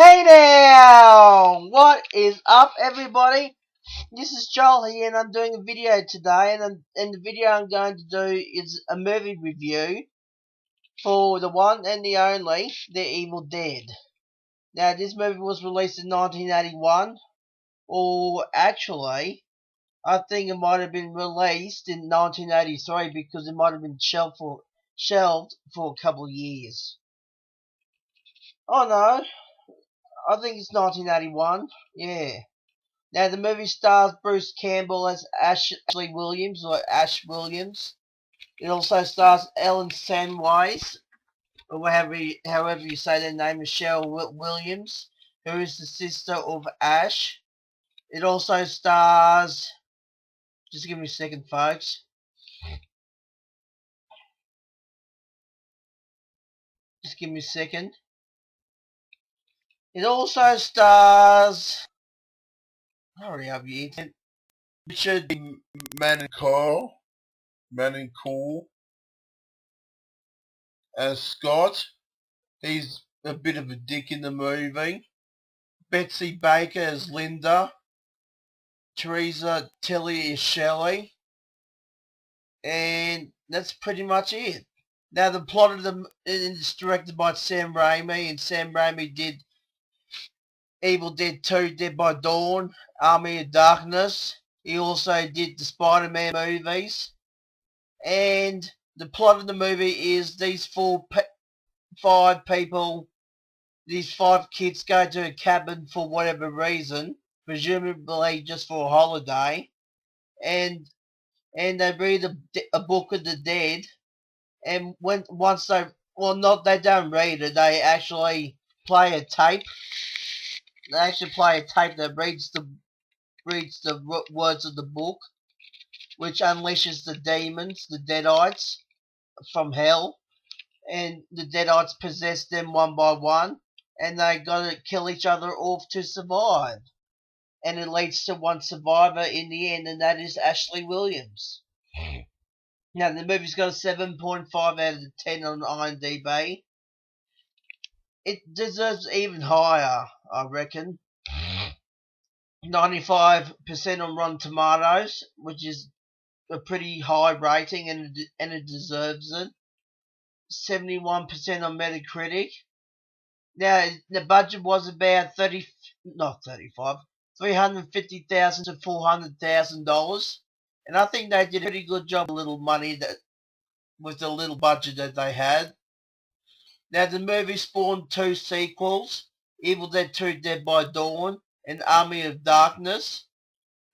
Hey now! What is up, everybody? This is Joel here, and I'm doing a video today. And the video I'm going to do is a movie review for the one and the only The Evil Dead. Now, this movie was released in 1981, or actually, I think it might have been released in 1983 because it might have been shelved for a couple of years. Oh no, I think it's 1981. Yeah. Now, the movie stars Bruce Campbell as Ashley Williams, or Ash Williams. It also stars Ellen Sandweiss, or however you say their name, Michelle Williams, who is the sister of Ash. It also stars... Just give me a second, folks. Just give me a second. It also stars... Hurry up, you idiot. Richard Mannincool as Scott. He's a bit of a dick in the movie. Betsy Baker as Linda. Teresa Tilly as Shelley. And that's pretty much it. Now, the plot of the is directed by Sam Raimi, and Sam Raimi did Evil Dead 2, Dead by Dawn, Army of Darkness. He also did the Spider-Man movies. And the plot of the movie is these five kids go to a cabin for whatever reason, presumably just for a holiday, and they read a book of the dead, and once they don't read it, they actually play a tape. They actually play a tape that reads the words of the book, which unleashes the demons, the Deadites, from hell, and the Deadites possess them one by one, and they gotta kill each other off to survive. And it leads to one survivor in the end, and that is Ashley Williams. Now, the movie's got a 7.5 out of 10 on IMDb. It deserves even higher, I reckon. 95% on Rotten Tomatoes, which is a pretty high rating, and it deserves it. 71% on Metacritic. Now, the budget was about $350,000 to $400,000, and I think they did a pretty good job with little money with the little budget that they had. Now, the movie spawned two sequels: Evil Dead 2, Dead by Dawn, and Army of Darkness.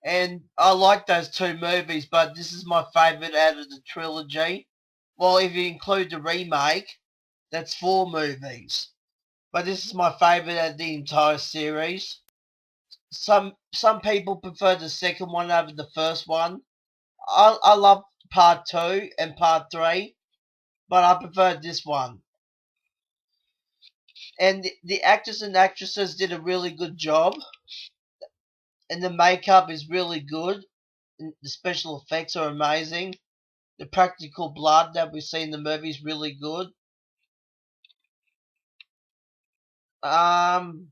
And I like those two movies, but this is my favourite out of the trilogy. Well, if you include the remake, that's 4 movies. But this is my favourite out of the entire series. Some people prefer the second one over the first one. I love part 2 and part 3, but I prefer this one. And the actors and actresses did a really good job, and the makeup is really good. The special effects are amazing. The practical blood that we see in the movie is really good. And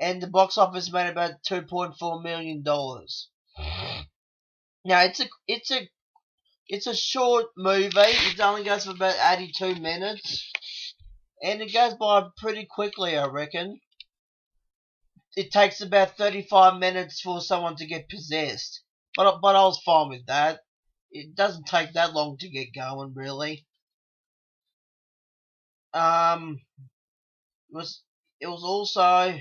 the box office made about $2.4 million. Now, it's a short movie. It only goes for about 82 minutes, and it goes by pretty quickly, I reckon. It takes about 35 minutes for someone to get possessed, but I was fine with that. It doesn't take that long to get going, really. It was also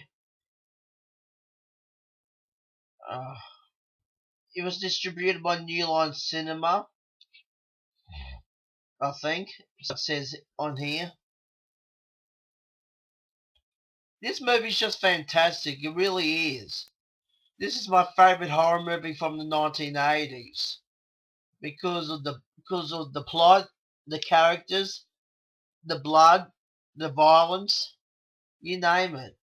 it was distributed by New Line Cinema, I think. It says on here. This movie's just fantastic. It really is. This is my favorite horror movie from the 1980s because of the plot, the characters, the blood, the violence, you name it.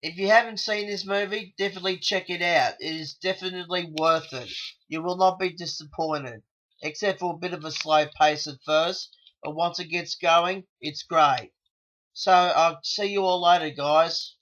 If you haven't seen this movie, definitely check it out. It is definitely worth it. You will not be disappointed, except for a bit of a slow pace at first, but once it gets going, it's great. So I'll see you all later, guys.